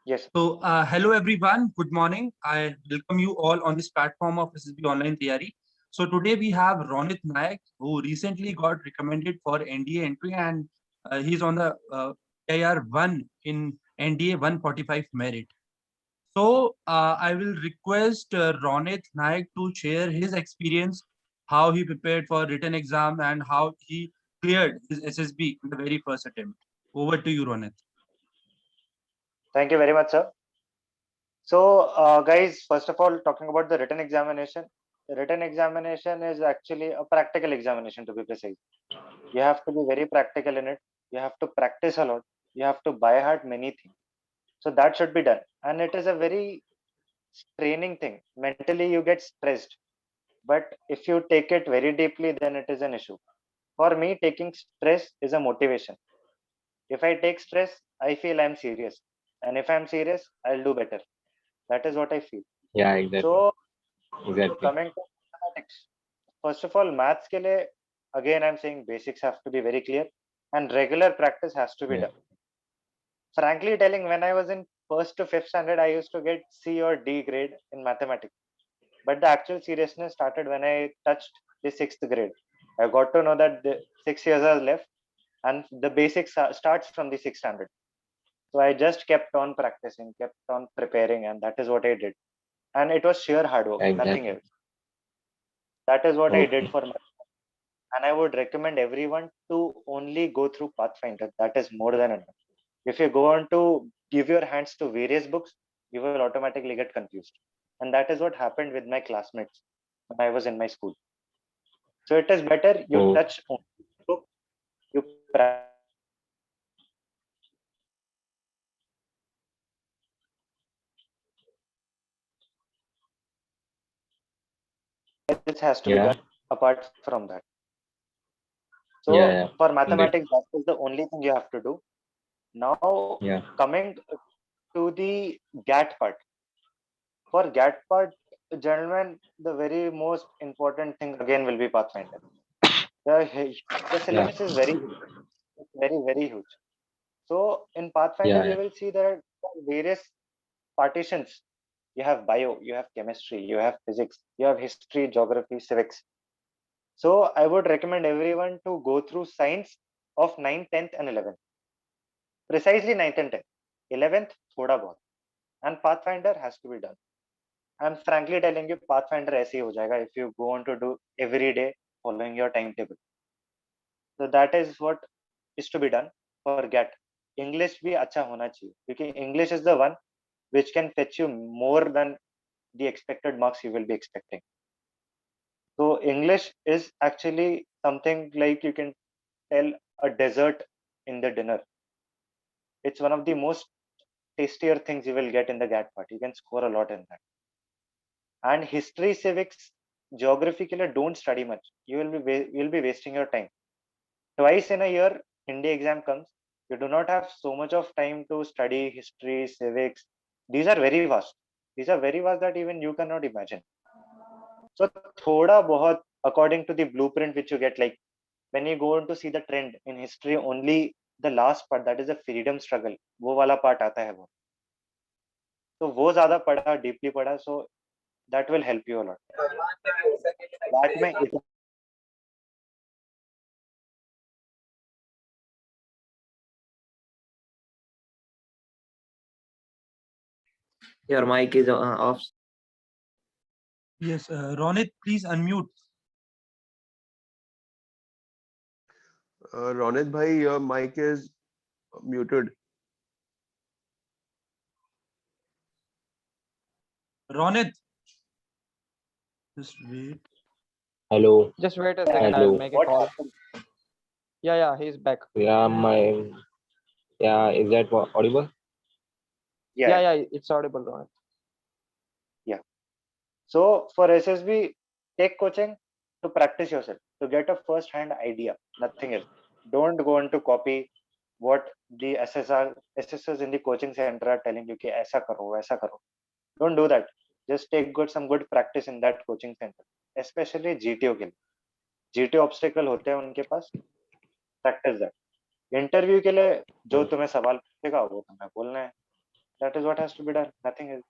Yes. Hello everyone. Good morning. I welcome you all on this platform of SSB Online Theory. So today we have Ronit Nayak, who recently got recommended for NDA entry, and he's on the AR 1 in NDA 145 merit. So I will request Ronit Nayak to share his experience, how he prepared for written exam, and how he cleared his SSB in the very first attempt. Over to you, Ronit. Thank you very much, sir. So, guys, first of all, talking about the written examination, the written examination is actually a practical examination, to be precise. You have to be very practical in it. You have to practice a lot. You have to by heart many things. So that should be done. And it is a very straining thing. Mentally, you get stressed. But if you take it very deeply, then it is an issue. For me, taking stress is a motivation. If I take stress, I feel I'm serious. And if I'm serious, I'll do better. That is what I feel. Yeah, exactly. So, Exactly. coming to mathematics, first of all, maths ke liye, again, I'm saying basics have to be very clear and regular practice has to be Yeah. done. Frankly telling, when I was in first to fifth standard, I used to get C or D grade in mathematics. But the actual seriousness started when I touched the sixth grade. I got to know that the 6 years are left and the basics starts from the sixth standard. So I just kept on practicing, kept on preparing, and that is what I did. And it was sheer hard work, nothing Exactly. else. That is what I did Okay. for my, and I would recommend everyone to only go through Pathfinder. That is more than enough. If you go on to give your hands to various books, you will automatically get confused. And that is what happened with my classmates when I was in my school. So it is better you Oh, touch only book, you practice only the basics, and you go through Pathfinder. That is what I did. Nothing else has to be yeah. done apart from that. Yeah, So yeah. for Indeed. mathematics, that is the only thing you have to do. Now Yeah. coming to the GAT part. For GAT part, gentlemen, the very most important thing again will be Pathfinder. The, the Yeah. syllabus is very huge. It's very, very huge. So in Pathfinder, Yeah, you yeah. will see there are various partitions. You have bio, you have chemistry, you have physics, you have history, geography, civics. So I would recommend everyone to go through science of 9th, 10th, and 11th. Precisely 9th and 10th. 11th, thoda bahut. And Pathfinder has to be done. I'm frankly telling you, Pathfinder ऐसे ही हो जाएगा if you go on to do every day following your timetable. So that is what is to be done for GAT. English भी अच्छा होना चाहिए क्योंकि English is the one which can fetch you more than the expected marks you will be expecting. So English is actually something like you can tell a dessert in the dinner. It's one of the most tastier things you will get in the GAT part. You can score a lot in that. And history, civics, geography के लिए don't study much. You'll be wasting your time. Twice in a year, India exam comes. You do not have so much of time to study history, civics. These are very vast. These are very vast that even you cannot imagine. So thoda bahut according to the blueprint which you get, like when you go on to see the trend in history, only the last part, that is the freedom struggle, वो वाला part आता है वो. तो वो ज़्यादा पढ़ा, deeply पढ़ा, so that will help you a lot. That में इतना Your mic is off. Yes, Ronit, please unmute. Ronit bhai, your mic is muted. Ronit, just wait. Hello. Just wait a second, I'll Hello. make a what call. happened. Yeah, he's back. Yeah, my. Yeah, is that audible? Yeah, Yeah, it's audible, Rohit. yeah. So for SSB, take coaching to practice yourself, to get a first-hand idea, nothing else. Don't go on to copy what the assessors in the coaching center are telling you कि ऐसा करो वैसा करो. Don't do that. Just take some good practice in that coaching center, especially GTO के लिए. GTO obstacle होते हैं उनके पास. Practice that. इंटरव्यू के लिए जो तुम्हें सवाल पूछेगा वो तुम्हें बोलना है. That is what has to be done. Nothing else.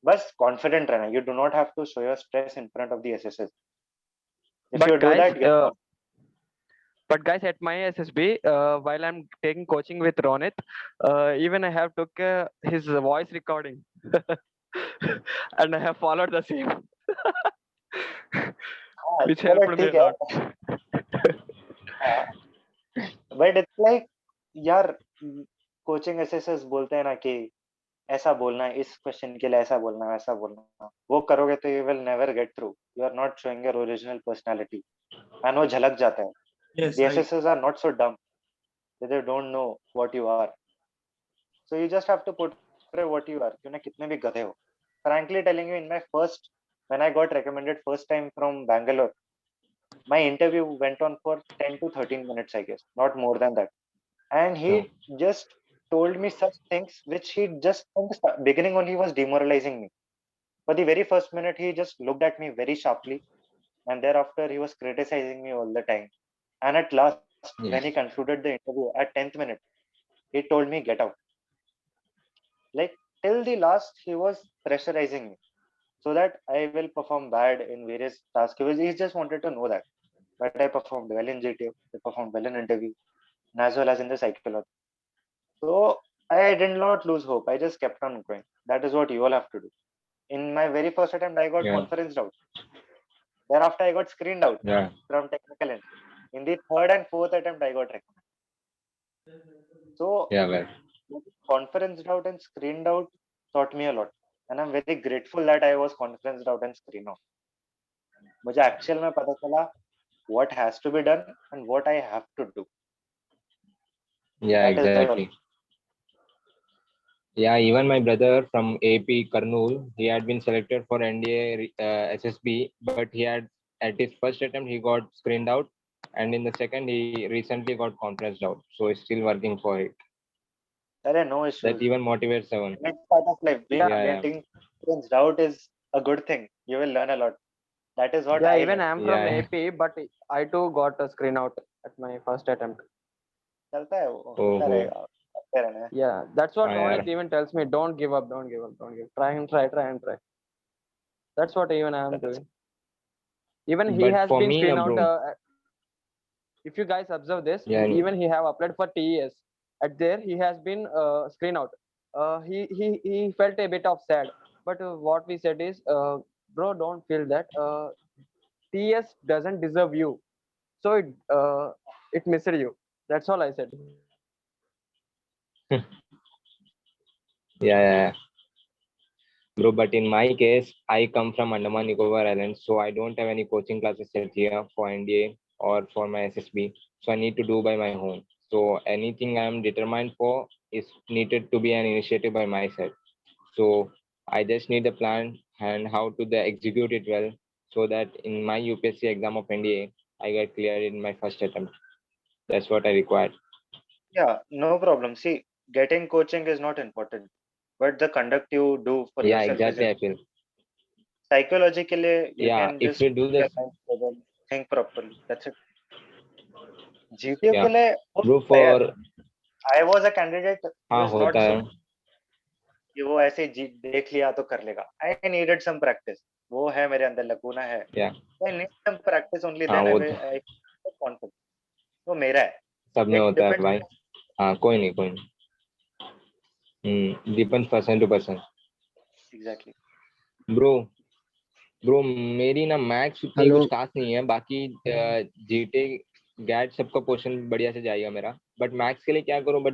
बस confident रहना. You do not have to show your stress in front of the SSS. If But you do guys, that, get out. But guys, at my SSB, while I'm taking coaching with Ronit, even I have took his voice recording, and I have followed the same, which चलो helped me ठीक a है. lot. But it's like यार coaching SSS बोलते हैं ना कि ऐसा बोलना है, इस क्वेश्चन के लिए ऐसा बोलना है, वैसा बोलना है. वो करोगे तो you will never get through. You are not showing your original personality and वो झलक जाता है. Yes, The right. SSS are not so dumb. They don't know what you are. So you just have to portray what you are. क्यों ना कितने भी गधे हो. Frankly telling you, in my first, when I got recommended first time from Bangalore, my interview went on for 10 to 13 minutes, I guess, not more than that. And he just told me such things which he just from the beginning only was demoralizing me. For the very first minute, he just looked at me very sharply, and thereafter he was criticizing me all the time. And at last, when he concluded the interview at 10th minute, he told me get out. Like till the last, he was pressurizing me so that I will perform bad in various tasks. He just wanted to know that. But I performed well in GTO, I performed well in interview, and as well as in the psychology. So I did not lose hope. I just kept on going. That is what you all have to do. In my very first attempt, I got Yeah. conferenced out. Thereafter, I got screened out Yeah. from technical end. In the third and fourth attempt, I got recommended. So Yeah, well. conferenced out and screened out taught me a lot. And I'm very grateful that I was conferenced out and screened out. मुझे actual में पता चला what has to be done and what I have to do. Yeah, That is all. exactly. Yeah, even my brother from AP Karnool, he had been selected for NDA SSB, but he had at his first attempt he got screened out, and in the second he recently got conferenced out. So he's still working for it. There are no issues. That even motivates someone. It's part of life. Yeah, yeah. Getting conferenced out is a good thing. You will learn a lot. That is what Yeah, I even learned. I'm from Yeah. AP, but I too got a screen out at my first attempt. चलता है वो, ओहो। होता रहेगा, करते रहना है. Yeah, that's what हाँ Ronit यार। even tells me. Don't give up, don't give up, don't give up. Try and try, try and try. That's what even I'm That is- doing. Even he But has for been me, screened out. bro. If you guys observe this, Yeah. even he have applied for TES. At there, he has been screened out. He felt a bit of sad. But what we said is, bro, don't feel that. TES doesn't deserve you, so it missed you. That's all I said. Yeah. Bro, but in my case, I come from Andaman Nicobar Islands, so I don't have any coaching classes set here for NDA or for my SSB. So I need to do by my own. So anything I'm determined for is needed to be an initiative by my side. So I just need a plan and how to execute it well, so that in my UPSC exam of NDA, I get cleared in my first attempt. That's what I require. Yeah, no problem. See, getting coaching is not important, but the conduct you do for Yeah, yourself exactly. I is feel. psychologically you Yeah, can if just we do keep your this, mind stable, think properly. That's it. GTO Yeah. के लिए bro, fair. for I was a candidate who हाँ was not होता so है. कि वो ऐसे देख लिया तो कर लेगा. I needed some practice. वो है मेरे अंदर लकूना है. Yeah. I need some practice only हाँ then वो I feel confident. वो मेरा है. सब में It होता है depends. भाई. हाँ कोई नहीं. Depends person to person. Exactly. Bro मेरी ना मैथ्स उतनी Hello. कुछ खास नहीं है. बाकी जीटे गैट सबका पोर्शन बढ़िया से जाएगा मेरा. बट मैथ्स के लिए क्या करूं? बट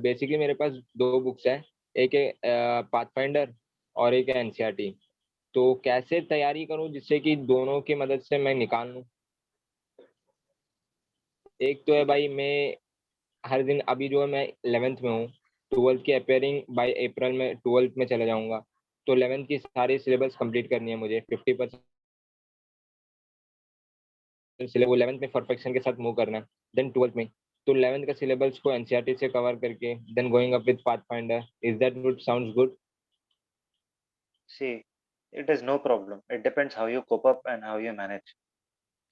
बेसिकली मेरे पास 2 बुक्स है. एक है पाथफाइंडर और एक है एनसीईआरटी. तो कैसे तैयारी करूं जिससे कि दोनों की मदद से मैं निकाल लूं? एक तो है भाई, मैं हर दिन अभी जो है मैं 11th में हूँ. 12th की अपेयरिंग बाय अप्रैल में 12th में चला जाऊंगा. तो 11th की सारी सिलेबस कंप्लीट करनी है मुझे. 50% सिलेबस 11th में परफेक्शन के साथ मूव करना है. देन 12th में तो 11th का सिलेबस को एनसीईआरटी से कवर करके then going up with Pathfinder. Is that good? Sounds good. See, it is no problem. It depends how you cope up and how you manage.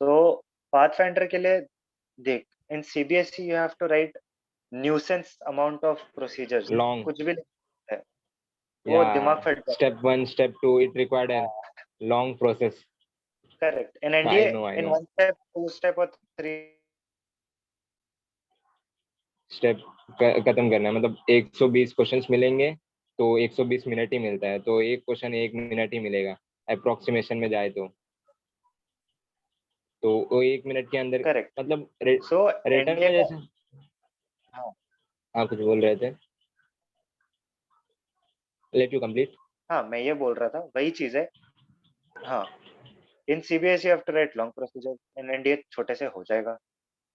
So Pathfinder के लिए देख, in CBSE you have to write nuisance amount of procedures. Long. कुछ भी वो Yeah, दिमाग फट जाता step 1, step 2, it required a है। long process. Correct. In I NDA, know, I in know. 1 step, 2 step or 3 step खत्म करना है, मतलब 120 क्वेश्चंस मिलेंगे तो 120 मिनट ही मिलता है, तो एक क्वेश्चन 1 मिनट ही मिलेगा अप्रोक्सीमेशन में जाए तो वो 1 मिनट के अंदर correct. मतलब So रिटर्न NDA में का जैसे हाँ आप कुछ बोल रहे थे, लेट यू कंप्लीट। हाँ मैं ये बोल रहा था वही चीज है। हाँ इन CBSE you have to write long procedure, in NDA छोटे से हो जाएगा।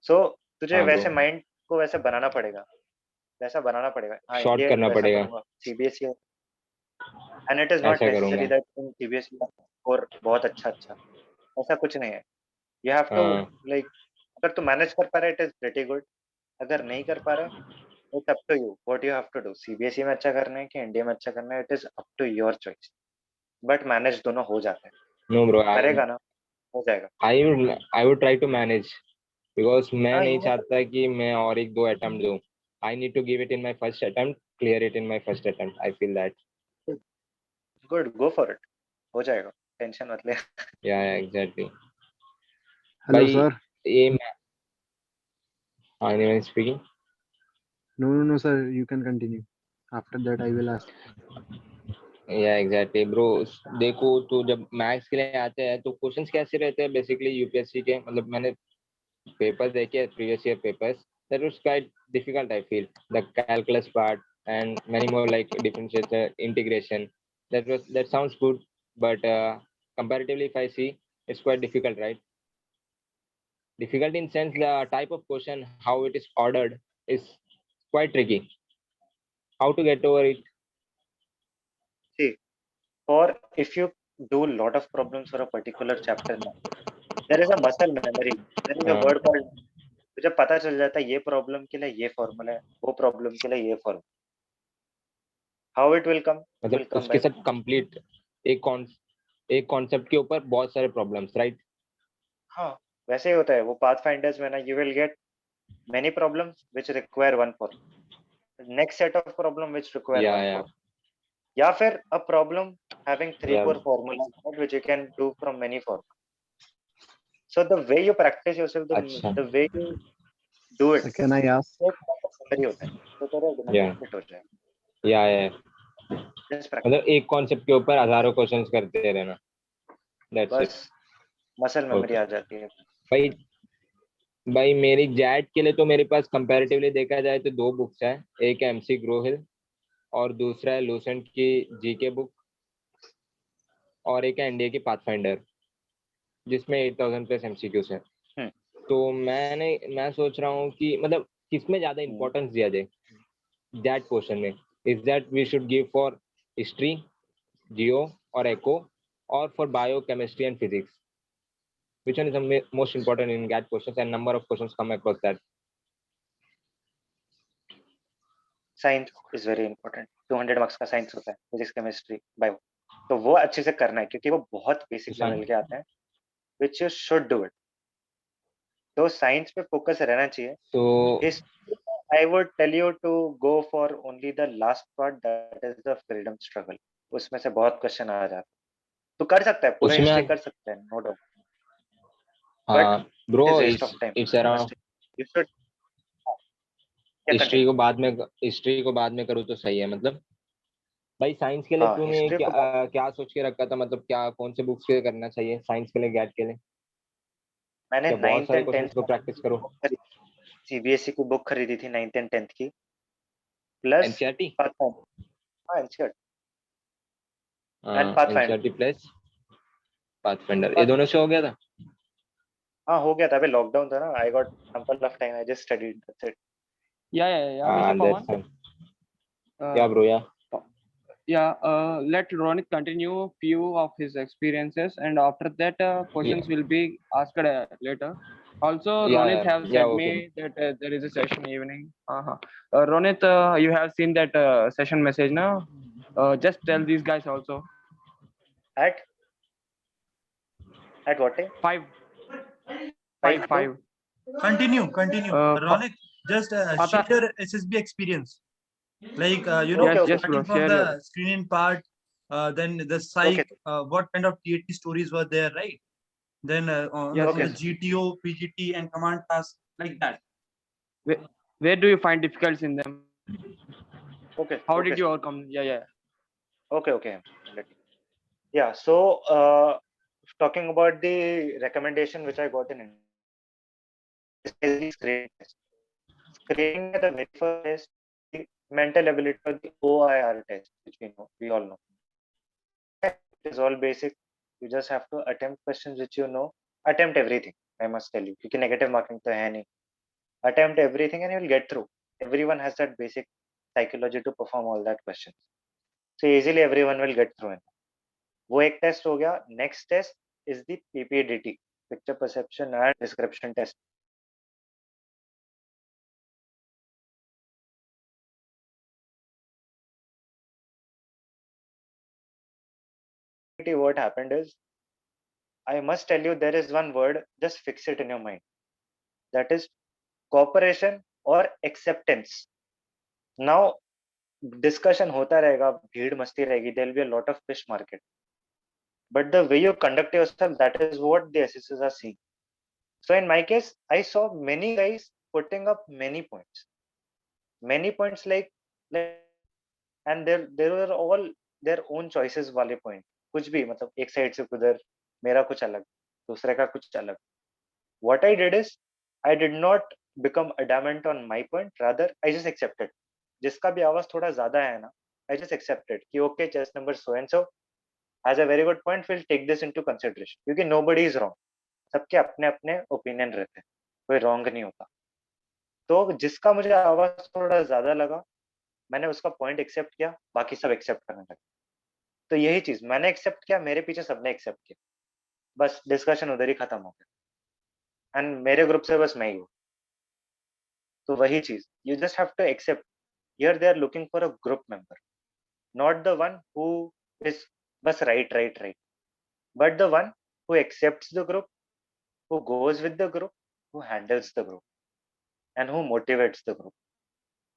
So तुझे हाँ वैसे ब्रो, माइंड को वैसे बनाना पड़ेगा, वैसा बनाना पड़ेगा। हाँ शॉर्ट NDA करना वैसा पड़ेगा, करूंगा CBSE, and it is not ऐसा necessary करूंगा। that in CBSE का स्कोर बहुत अच्छा ऐसा कुछ नहीं है। You have to हाँ like अगर तू मैनेज कर पा रहा है it is pretty good, अगर नहीं कर पा रहा है it's up to you what you have to do। CBSE में अच्छा करना है कि NDA में अच्छा करना है, it is up to your choice, but manage दोनों हो जाते हैं। नो ब्रो, करेगा ना, हो जाएगा। I would try to manage, because मैं हाँ नहीं you have चाहता कि मैं और 1-2 अटेम्प्ट दूं। I need to give it in my first attempt, clear it in my first attempt, I feel that. to good, go for it, हो जाएगा, टेंशन मत ले। या एग्जैक्टली Hello, भाई। sir. ये anyone speaking. No, sir. You can continue. After that, I will ask. या exactly bro, देखो तो जब मैथ्स के लिए आते हैं तो क्वेश्चंस कैसे रहते हैं बेसिकली यूपीएससी के, मतलब मैंने पेपर देखे previous year papers, that was quite difficult. I feel the calculus part and many more like differentiation, integration, that sounds good, but comparatively if I see, it's quite difficult, right? Difficult in sense the type of question, how it is ordered is quite tricky. How to get over it? See, for if you do a lot of problems for a particular chapter now, there is a muscle memory, there is a word called, तुझे पता चल जाता है ये problem के लिए ये formula है, वो प्रॉब्लम के लिए ये formula. How it will come मतलब उसके बाय साथ कंप्लीट एक कॉन्सेप्ट के ऊपर बहुत सारे प्रॉब्लम्स, राइट? हाँ वैसे ही होता है वो पाथ फाइंडर्स में ना, you will get many problems which require one formula, next set of problem which require या one formula, या फिर a problem having 3-4 Yeah. formulas which you can do from many formulas. So the way you practice yourself, अच्छा, the way you do it, So can I ask? वो एक memory होता है, तो तेरा दिमाग Yeah. में fit हो जाएगा। या Just practice, मतलब एक कॉन्सेप्ट के ऊपर हजारों क्वेश्चंस करते रहना, दैट्स इट। बस मसल मेमोरी Okay. आ जाती है। भाई भाई मेरी जैट के लिए तो मेरे पास कंपैरेटिवली देखा जाए तो 2 बुक्स है, एक है एमसी ग्रोहिल और दूसरा है लूसेंट की जीके बुक, और एक है एनडीए की पाथफाइंडर जिसमें 8000 प्लस एमसीक्यूज है। तो मैं सोच रहा हूँ कि मतलब किसमें ज्यादा इंपॉर्टेंस दिया जाए दैट पोर्शन में, is that we should give for history, geo और एको, और for bio, chemistry and physics, which one is the most important in GAT questions and number of questions come across that? Science is very important, 200 marks का science होता है, physics chemistry bio, तो वो अच्छे से करना है क्योंकि वो बहुत बेसिक लेवल के आते हैं, which you should do it। तो साइंस पे फोकस रहना चाहिए। So History, I would tell you to go for only the last part, that is the freedom struggle। उसमें से बहुत क्वेश्चन आ जाते हैं, तो कर सकता है पूरा उसमें हिस्ट्री कर सकते हैं, नो डाउट, हाँ bro, is waste of time. It's around you should history को बाद में करूँ तो सही है। मतलब भाई साइंस के लिए हाँ तूने हिस्ट्री को क्या सोच के रखा था, मतलब क्या कौन से बुक्स के करना चाहिए साइंस के लिए, गैट के लिए? मैंने क्या बहुत 9th सारे एंड क्वेश्चंस 10th को प्रैक्टिस करो? सीबीएसई की बुक खरीदी थी 9th एंड 10th की, प्लस एनसीईआरटी हाँ NCERT and pathfinder. NCERT plus pathfinder, ये दोनों से हो गया था? हाँ हो गया था, अभी लॉकडाउन था ना, I got ample of time, I just studied, that's it। Yeah, Mr. That's Pawan. या ब्रो या Let Ronit continue few of his experiences, and after that, questions will be asked later. Also, Ronit have said okay. me that there is a session evening. Ronit, you have seen that session message now. Just tell these guys also. At what time? 5. Five to? Continue. Uh, Ronik, just share your SSB experience. Like, Yes, yes, starting bro. from Share the your. screening part, then the Okay. psych, what kind of TAT stories were there, right? Then Yes, on the yes. GTO, PGT, and command task, like that. Where, where do you find difficulties in them? Okay. How Okay. did you overcome? Yeah, yeah. Okay. Okay. Yeah. So, talking about the recommendation which I got in India, is the screening test. Screening at the very first test, the mental ability or the OIR test, which we all know. It is all basic. You just have to attempt questions which you know. Attempt everything. I must tell you, क्योंकि negative marking तो है नहीं. Attempt everything and you'll get through. Everyone has that basic psychology to perform all that questions. So easily everyone will get through it. वो एक test हो गया. Next test is the PPDT, picture perception and description test. What happened is, I must tell you, there is one word, just fix it in your mind. That is cooperation or acceptance. Now, discussion होता रहेगा, भीड़ मस्ती रहेगी, there will be a lot of fish market. But the way you conduct yourself, that is what the assessors are seeing. So in my case, I saw many guys putting up many points. Many points like and there were all their own choices वाले point. कुछ भी मतलब एक side से कुछ मेरा कुछ अलग, दूसरे का कुछ अलग. What I did is, I did not become adamant on my point, rather I just accepted. जिसका भी आवाज थोड़ा ज्यादा है ना, I just accepted कि okay, chess number so and so has a very good point, we'll take this into consideration. क्योंकि nobody is wrong. सबके अपने अपने ओपिनियन रहते हैं, कोई रॉन्ग नहीं होता. तो जिसका मुझे आवाज थोड़ा ज्यादा लगा, मैंने उसका पॉइंट एक्सेप्ट किया, बाकी सब एक्सेप्ट करने लगे. तो यही चीज मैंने एक्सेप्ट किया, मेरे पीछे सबने एक्सेप्ट किया, बस डिस्कशन उधर ही खत्म हो गया. एंड मेरे ग्रुप से बस मैं ही हूँ. तो वही चीज, you just have to accept. Here they are looking for a group member, not the one who is बस right right right, but the one who accepts the group, who goes with the group, who handles the group, and who motivates the group.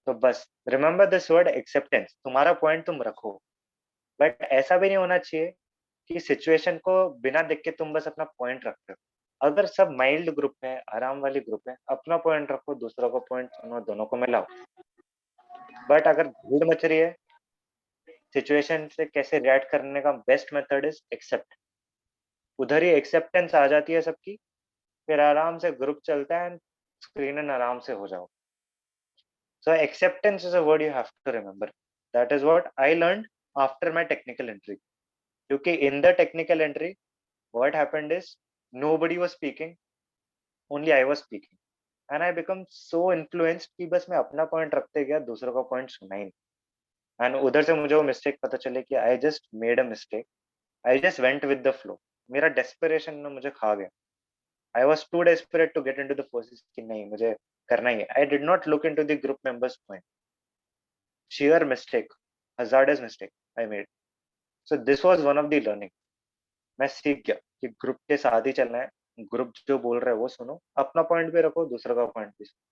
तो बस remember this word acceptance. तुम्हारा point तुम रखो, but ऐसा भी नहीं होना चाहिए कि सिचुएशन को बिना देख के तुम बस अपना पॉइंट रखते हो. अगर सब माइल्ड ग्रुप है, आराम वाली ग्रुप है, अपना पॉइंट रखो, दूसरों को पॉइंट सुनो, दोनों को मिलाओ. बट अगर भीड़ मच रही है, सिचुएशन से कैसे रिएक्ट करने का बेस्ट मेथड इज एक्सेप्ट. उधर ही एक्सेप्टेंस आ जाती है सबकी, फिर आराम से ग्रुप चलता है एंड स्क्रीन आराम से हो जाओ. So acceptance is a word you have to remember. That is what I learned after my technical entry. क्योंकि in the technical entry, what happened is nobody was speaking, only I was speaking, and I become so influenced कि बस मैं अपना point रखते गया, दूसरों का point सुना ही नहीं. And उधर से मुझे वो mistake पता चले कि I just made a mistake. I just went with the flow. मेरा desperation ने मुझे खा गया. I was too desperate to get into the forces कि नहीं मुझे करना ही है. I did not look into the group members' point. Sheer mistake, hazardous mistake I made. So this was one of the learning. मैं सीख गया कि group के साथ ही चलना है, ग्रुप जो बोल रहा है वो सुनो, अपना पॉइंट भी रखो, दूसरे का पॉइंट भी सुनो.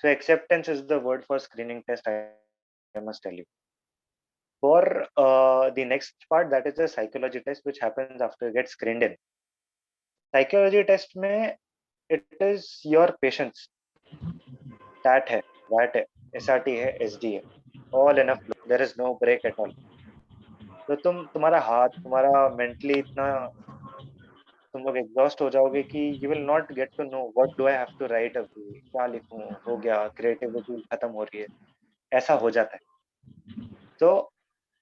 So acceptance is the word for screening test, I must tell you. For the next part, that is the psychology test, which happens after you get screened in. Psychology test में it is your patience. that है, SRT है, SD है, all in a flow. There is no break at all. तो तुम्हारा हाथ, तुम्हारा mentally इतना तुम लोग एग्जॉस्ट हो जाओगे कि you will not get to know what do I have to write अभी, क्या लिखूं, हो गया, क्रिएटिविटी खत्म हो रही है, ऐसा हो जाता है. तो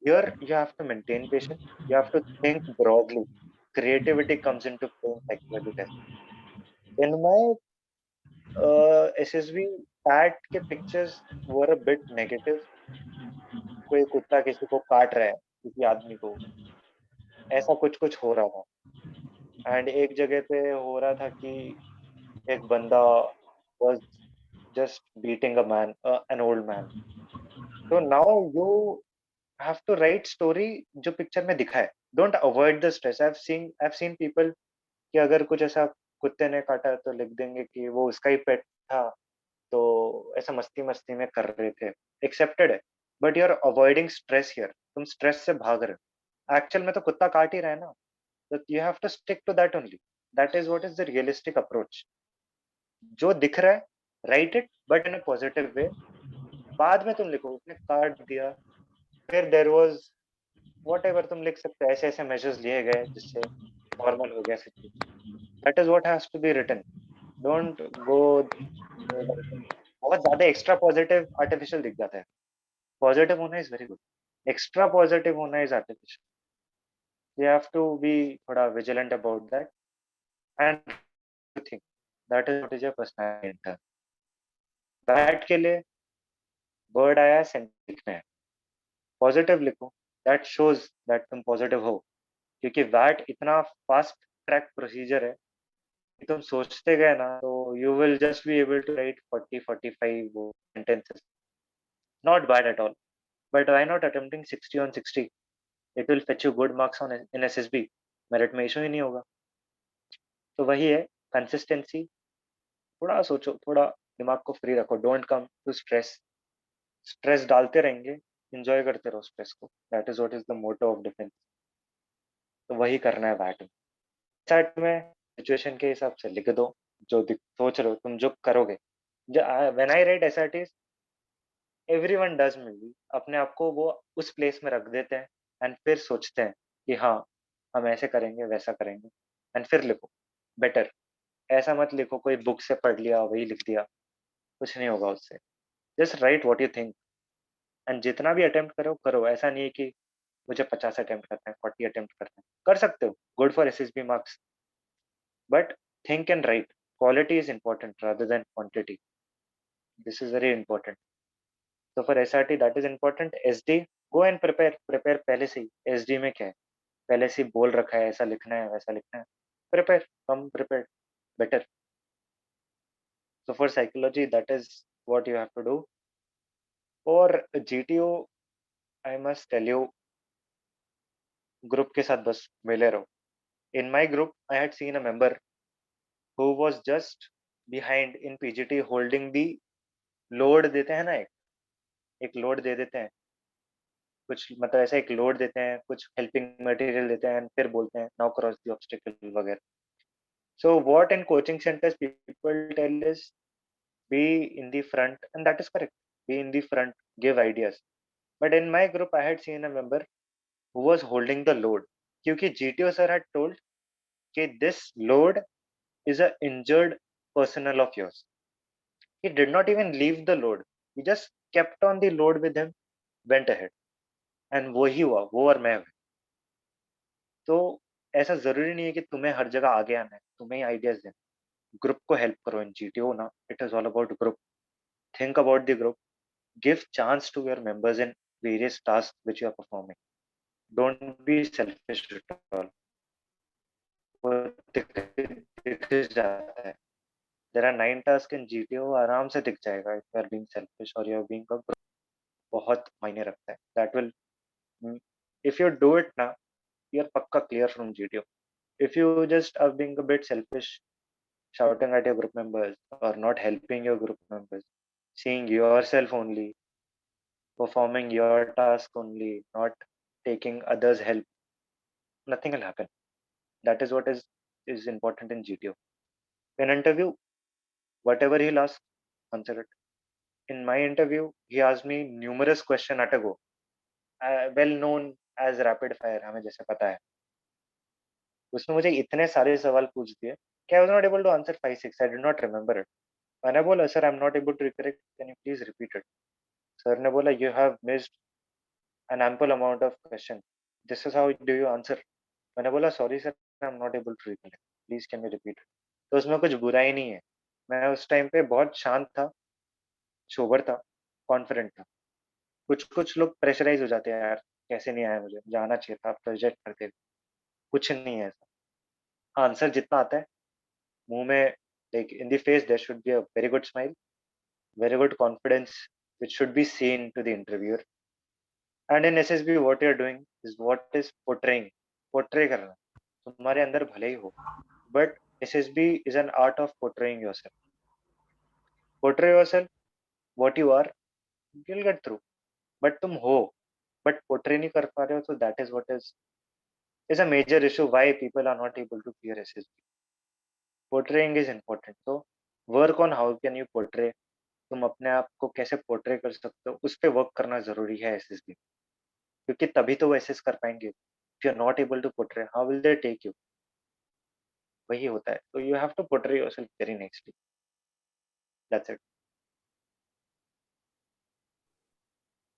here you have to maintain patience, you have to think broadly. Creativity comes into play in psychology test. In my SSB, PAT के pictures were a bit negative. कोई कुत्ता किसी को काट रहा है, किसी आदमी को, ऐसा कुछ कुछ हो रहा था. एंड एक जगह पे हो रहा था कि एक बंदा was just beating a man, an old man. So now you have to write story जो पिक्चर में दिखा है. Don't avoid the stress. I've seen people कि अगर कुछ ऐसा कुत्ते ने काटा तो लिख देंगे कि वो उसका ही पेट था, तो ऐसा मस्ती मस्ती में कर रहे थे, एक्सेप्टेड है, but you are avoiding stress here, तुम स्ट्रेस से भाग रहे हो, एक्चुअल में तो कुत्ता काट ही रहा है ना, तो you have to stick to that only, that is what is the realistic approach. जो दिख रहा है write it but in a positive way, बाद में तुम लिखो उसने काट दिया, फिर देयर वाज वॉट एवर तुम लिख सकते हो, ऐसे ऐसे मेजर्स लिए गए जिससे नॉर्मल हो गया situation, that is what has to be written, don't go, बहुत ज्यादा एक्स्ट्रा पॉजिटिव आर्टिफिशियल दिख जाता है, पॉजिटिव होना is very good, extra positive होना is artificial, you have to be थोड़ा vigilant about that and think that is what is your personality. Bat के लिए बर्ड आया सेंटिक में पॉजिटिव लिखो, दैट शोज दैट तुम पॉजिटिव हो, क्योंकि वैट इतना फास्ट ट्रैक प्रोसीजर है कि तुम सोचते गए ना तो you will just be able to write 40-45 sentences, not bad at all, but why not attempting 60 on 60, it will fetch you good marks on in SSB, merit में issue ही नहीं होगा। तो वही है कंसिस्टेंसी, थोड़ा सोचो, थोड़ा दिमाग को फ्री रखो, don't come to stress, stress डालते रहेंगे, एंजॉय करते रहो स्ट्रेस को, that is what is the motto of defence. तो वही करना है बैट में, सेट में सिचुएशन के हिसाब से लिख दो, जो सोच रहे हो तुम जो करोगे। When I write SRTs, everyone does me, अपने आप को वो उस प्लेस में रख देते हैं एंड फिर सोचते हैं कि हाँ हम ऐसे करेंगे वैसा करेंगे, एंड फिर लिखो बेटर। ऐसा मत लिखो कोई बुक से पढ़ लिया वही लिख दिया, कुछ नहीं होगा उससे, just right what you think, and जितना भी अटेम्प्ट करो करो, ऐसा नहीं है कि मुझे 50 अटेम्प्ट करना है, 40 अटेम्प्ट करना है, कर सकते हो, good for SSB marks, but think and write, quality is important rather than quantity, this is very important, so for SRT that is important, SD go and prepare पहले से ही, SD में क्या है, पहले से ही बोल रखा है ऐसा लिखना है वैसा लिखना है, prepare, come prepared, better, so for psychology that is what you have to do, for GTO I must tell you, group के साथ बस मिले रहो, in my group I had seen a member who was just behind in PGT holding the load देते हैं ना, एक load दे देते हैं, कुछ मतलब ऐसा एक लोड देते हैं, कुछ हेल्पिंग मटेरियल देते हैं, फिर बोलते हैं नाउ क्रॉस द ऑब्स्टिकल वगैरह। So what in coaching centres people tell is be in the front, and that is correct, be in the front, give ideas, but in my group I had seen a member who was holding the load, क्योंकि GTO sir had told कि this load is a injured personal of yours, he did not even leave the load, he just kept on the load with him, went ahead, and वो ही हुआ, वो और मैं हुए। तो ऐसा जरूरी नहीं है कि तुम्हें हर जगह आगे आना है, तुम्हें ही आइडियाज देना, ग्रुप को हेल्प करो इन जीटीओ ना, it is all about group, think about the group, give chance to your members in various task which you are performing, don't be selfish at all, वो दिख जाता है, there are 9 task in GTO, आराम से दिख जाएगा if you are being selfish और you are being a group, बहुत मायने रखता है, that will, if you do it ना, यू आर पक्का clear from GTO. If you just are being a bit selfish, shouting at your group members or not helping your group members, seeing yourself only, performing your task only, not taking others' help, nothing will happen. That is what is important in GTO. In interview, whatever he'll ask, answer it. In my interview, he asked me numerous questions at a go, well known as rapid fire, हमें जैसे पता है। उसने मुझे इतने सारे सवाल पूछ दिए कि I was not able to answer 5-6. I did not remember it. मैंने बोला sir I am not able to recollect, can you please repeat it. Sir ने बोला you have missed an ample amount of question, this is how do you answer. मैंने बोला sorry sir I am not able to recollect, please can you repeat. तो उसमें कुछ बुरा ही नहीं है, मैं उस टाइम पे बहुत शांत था, सोबर था, कॉन्फिडेंट था। कुछ कुछ लोग प्रेशराइज हो जाते हैं, यार कैसे नहीं आया, मुझे जाना चाहिए था, प्रोजेक्ट करते, कुछ नहीं है ऐसा। आंसर जितना आता है मुंह में, like in the face there should be a very good smile, very good confidence which should be seen to the interviewer, and in SSB what you're doing is what is portraying, portray करना, तुम्हारे अंदर भले ही हो, but SSB is an art of portraying yourself, portray yourself what you are, you'll get through. But तुम हो, but portray नहीं कर पा रहे हो, so that is what is a major issue why people are not able to clear SSB. Portraying is important, so work on how can you portray. तुम अपने आप को कैसे पोर्ट्रे कर सकते हो, उस पे वर्क करना जरूरी है एसएसबी, क्योंकि तभी तो वो एसेस कर पाएंगे. If you are not able to portray, how will they take you? वही होता है. तो you have to portray yourself very exactly. That's it.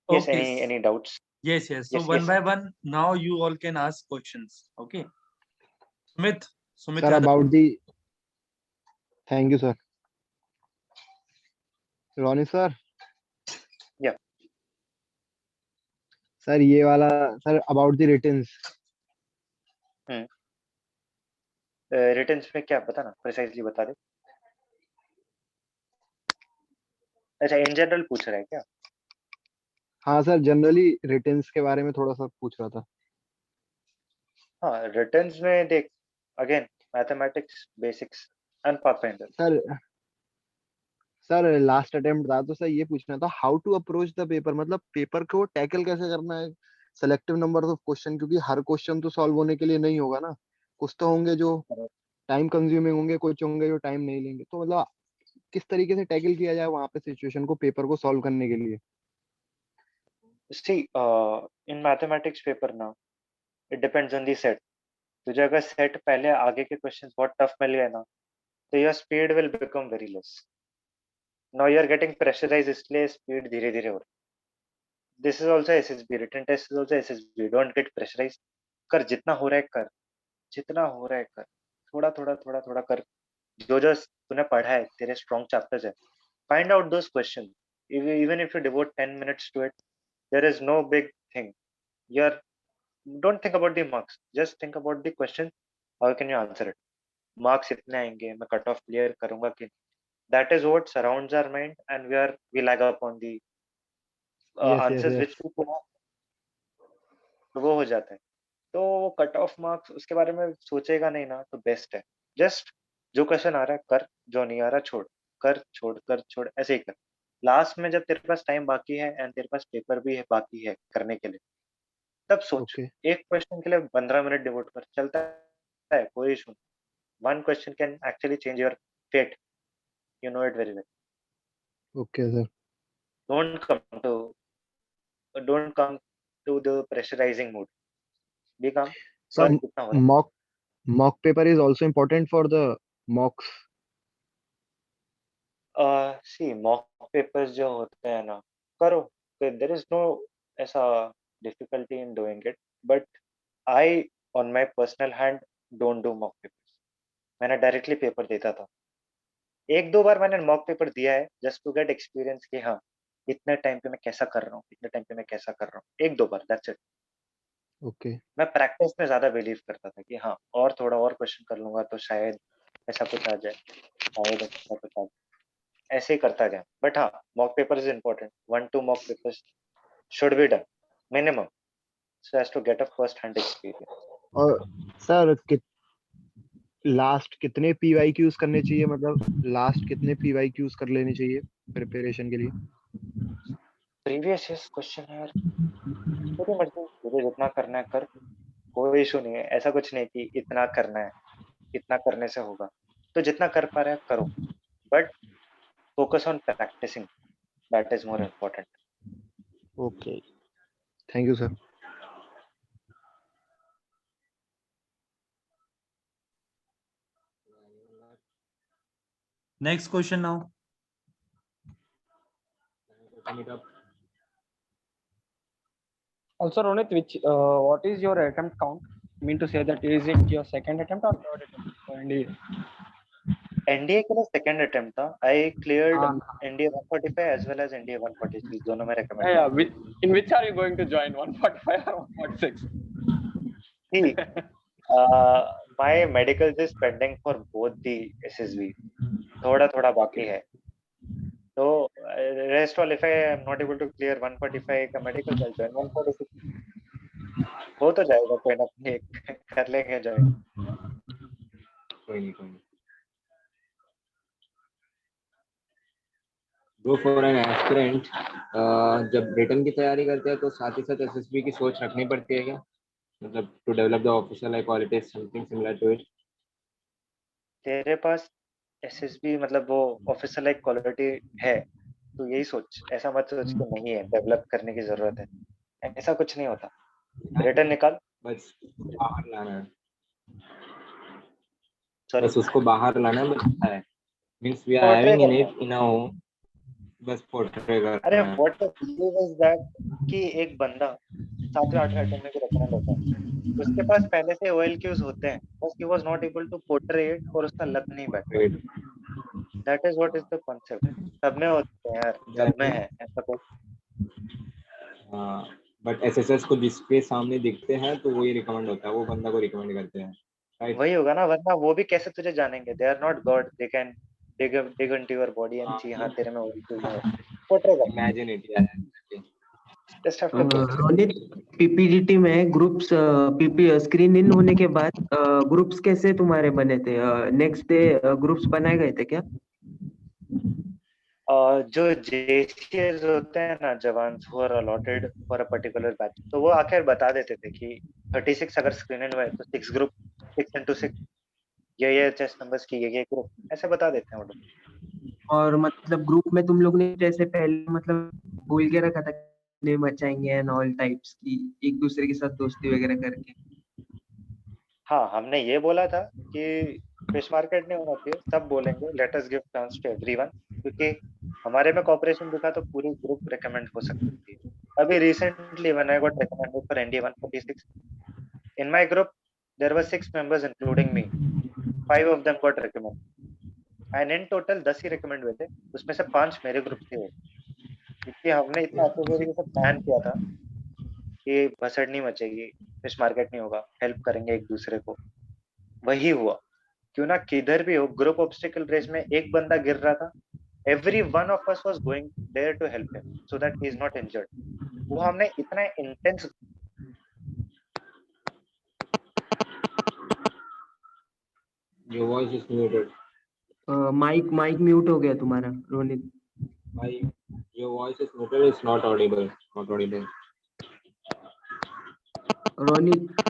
Yes, Okay. any doubts? Yes, yes. So Yes, one yes, by sir. one, now you all can ask questions. Okay. Sumit Sir, Yadav. about the. Thank you, sir. Ronnie, sir. Yeah. Sir, ये वाला sir about the writtens. Returns में क्या बता ना, precisely बता दे. अच्छा, in general पूछ रहा है क्या? हाँ सर, जनरली रिटर्न्स के बारे में थोड़ा सा पूछ रहा था. हाँ, रिटर्न्स में देख, again mathematics basics and Pathfinder. Sir last attempt था, तो सर ये पूछना था how to approach the paper, मतलब पेपर को टैकल कैसे करना है. सेलेक्टिव नंबर ऑफ क्वेश्चन, क्योंकि हर क्वेश्चन तो सॉल्व होने के लिए नहीं होगा ना. कुछ तो होंगे जो टाइम कंज्यूमिंग होंगे, कुछ होंगे जो टाइम नहीं लेंगे. तो मतलब किस तरीके से टैकल किया जाए वहां पे सिचुएशन को, पेपर को सॉल्व करने के लिए. सी, इन मैथमेटिक्स पेपर ना, it depends on the set. तुझे अगर सेट पहले आगे के क्वेश्चंस बहुत टफ मिल गए ना, तो your speed will become very less. Now you are getting pressurise, इसलिए स्पीड धीरे धीरे हो रही. This is also SSB, written test is also SSB. Don't get pressurise. कर जितना हो रहा है कर, जितना हो रहा है कर, थोड़ा थोड़ा थोड़ा थोड़ा कर. जो जो तूने पढ़ा है, तेरे स्ट्रॉन्ग चैप्टर्स है, find out those question. Even if you devote 10 minutes to it, there is no big thing. You're don't think about the marks, just think about the question. How can you answer it? Marks इतने आएंगे, मैं cut off clear करूंगा कि नहीं. That is what surrounds our mind, and we lag up on the answers which we put up. तो वो हो जाता है. तो वो कट ऑफ मार्क्स, उसके बारे में सोचेगा नहीं ना, तो बेस्ट है. जस्ट जो क्वेश्चन आ रहा है कर, जो नहीं आ रहा छोड़. कर छोड़ कर छोड़, ऐसे ही कर. लास्ट में जब तेरे पास टाइम बाकी है एंड तेरे पास पेपर भी है बाकी है करने के लिए, तब सोच. Okay. एक क्वेश्चन के लिए 15 मिनट डिवोट कर, चलता है, कोई issue. One question can actually change your fate. You know it very well. Okay, sir. Don't come to the pressurising mood. Be calm. So कर कितना हो रहा है. mock paper is also important for the mocks. See, mock papers जो होते हैं ना, करो. देयर इज नो ऐसा difficulty in doing it, but I on my personal hand don't do mock papers. मैंने डायरेक्टली पेपर देता था. एक दो बार मैंने मॉक पेपर दिया है जस्ट टू गेट एक्सपीरियंस कि हाँ, इतने टाइम पे मैं कैसा कर रहा हूँ, इतने टाइम पे मैं कैसा कर रहा हूँ. एक दो बार, दैट्स इट. Okay. मैं प्रैक्टिस में ज्यादा बिलीव करता था कि हाँ, और थोड़ा और क्वेश्चन कर लूंगा तो शायद ऐसा कुछ आ जाए, शायद ऐसा कुछ आ जाए. ऐसे ही करता गया. बट हाँ, mock paper is important. 1-2 mock papers should be done minimum, so as to get a first hand experience. और सर लास्ट कितने PYQs करने चाहिए, मतलब लास्ट कितने PYQs कर लेने चाहिए प्रिपरेशन के लिए. प्रीवियस ईयर्स क्वेश्चन है यार, तेरी मर्जी, तुझे जितना करना है कर, कोई इशू नहीं है. ऐसा कुछ नहीं कि इतना करना है, इतना करने से होगा. तो जितना कर पा रहे हैं करो, but focus on practising, that is more important. Okay. Thank you, sir. Next question now. Also, Ronit, what is your attempt count? I mean to say that is it your second attempt or third attempt for NDA? NDA के लिए second attempt था. I cleared हाँ. NDA 145 as well as NDA 146, दोनों में Yeah, recommend. in which are you going to join, 145 or 146? My medical is pending for both the SSB. थोड़ा थोड़ा बाकी है. तो rest all, if I am not able to clear 145 का medical, I'll join 146. हो तो जाएगा, कोई ना कोई कर लेंगे join. कोई नहीं. ब्रो फॉर एन एस्पिरेंट जब रिटर्न की तैयारी करते हैं तो साथ ही साथ एसएसबी की सोच रखनी पड़ती है क्या? मतलब to develop the official high quality something similar to it. तेरे पास एसएसबी मतलब वो ऑफिशियल लाइक क्वालिटी है, तो यही सोच, ऐसा मत सोच कि नहीं है, डेवलप करने की जरूरत है। ऐसा कुछ नहीं होता। रिटर्न निकाल। बस बाहर लाना है, सॉरी, बस उसको बाहर लाना है, बस है means we are portray having in करना है। इट इन अ होम, बस पोर्ट्रे अरे करना है। व्हाट इज दैट कि एक बंदा 7वें 8वें अटेम्प्ट में भी रेकमेंड होता है, उसके पास पहले से OLQs होते हैं, बस ही was not able to portray it और उसका लक नहीं बैठा। Great. That is what is the concept. सब में होते हैं यार, सब में Then, है ऐसा कुछ। बट एसएसएस को जिसके सामने दिखते हैं तो वही रिकमेंड होता है, वो बंदा को रिकमेंड करते हैं, राइट? वही होगा ना, वरना वो भी कैसे तुझे जानेंगे? They are not God, they can dig into your body and see हाँ तेरे में OLQs है। पोर्ट्रे कर, इमेजिन इट यार। Just have to portray. Ronit, PPDT में ग्रुप्स पीपी स्क्रीन इन होने के बाद ग्रुप्स कैसे तुम्हारे बने थे? नेक्स्ट डे ग्रुप्स बनाए गए थे क्या? जो JCS होते हैं ना, jawans who are allotted for a particular batch, तो वो आखिर बता देते थे कि 36 अगर स्क्रीन इन हुए तो 6 ग्रुप, 6 into 6, ये चेस नंबर्स की ये ग्रुप, ऐसे बता देते हैं वो लोग। और मतलब ग्रुप में तुम लोग ने जैसे पहले मतलब बोल के रखा था ने मचाएंगे एंड ऑल टाइप्स की, एक दूसरे के साथ दोस्ती वगैरह करके? हाँ, हमने ये बोला था कि फिश मार्केट नहीं होना चाहिए, सब बोलेंगे let us give chance to everyone, क्योंकि हमारे में कॉपरेशन दिखा तो पूरी ग्रुप रिकमेंड हो सकती है। अभी recently when I got recommended for NDA 146, in my group there were 6 members including me, 5 of them got recommend and in total 10 ही रिकमेंड हुए थे, उसमें से 5 मेरे ग्रुप से हुए, क्योंकि हमने इतना अच्छे तरीके से प्लान किया था कि भसड़ नहीं मचेगी, फिश मार्केट नहीं होगा, हेल्प करेंगे एक दूसरे को। वही हुआ। क्यों ना किधर भी हो, ग्रुप ऑब्स्टिकल रेस में एक बंदा गिर रहा था, every one of us was going there to help him so that he is not injured. वो हमने इतना intense. Your voice is muted mic mic mute हो गया तुम्हारा रोनित। भाई, your voice is muted, it's not audible, not audible. Ronit,